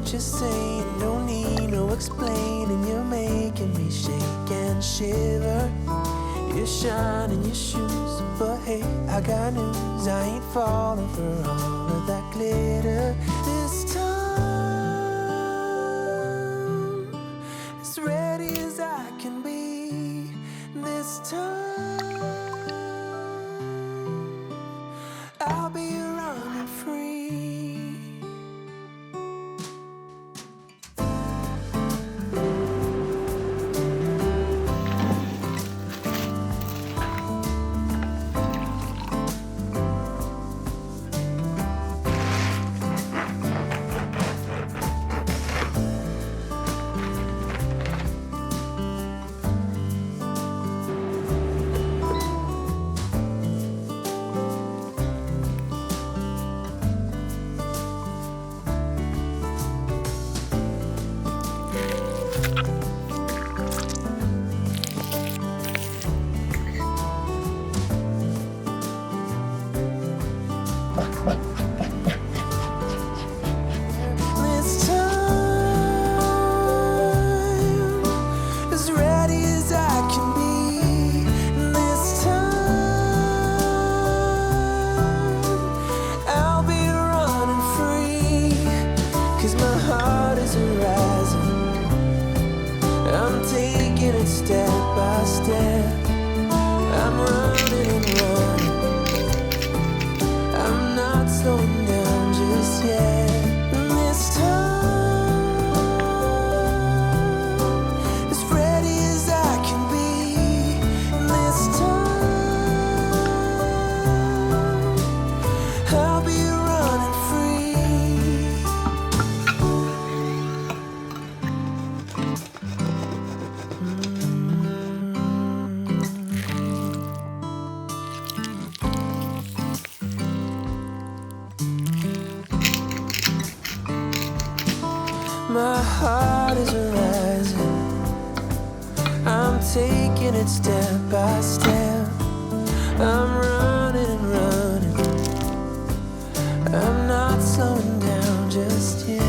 what you're saying, no need, no explaining. You're making me shake and shiver. You're shining your shoes, but hey, I got news. I ain't falling for all of that glitter this time. As ready as I can be this time. I'll be running free. This time, as ready as I can be. This time, I'll be running free. 'Cause my heart is rising. I'm taking it step by step. I'm running and running. I'm not slowing down just yet. This time, as ready as I can be. This time, I'll be running free. My heart is rising. I'm taking it step by step. I'm running and running. I'm not slowing down just yet.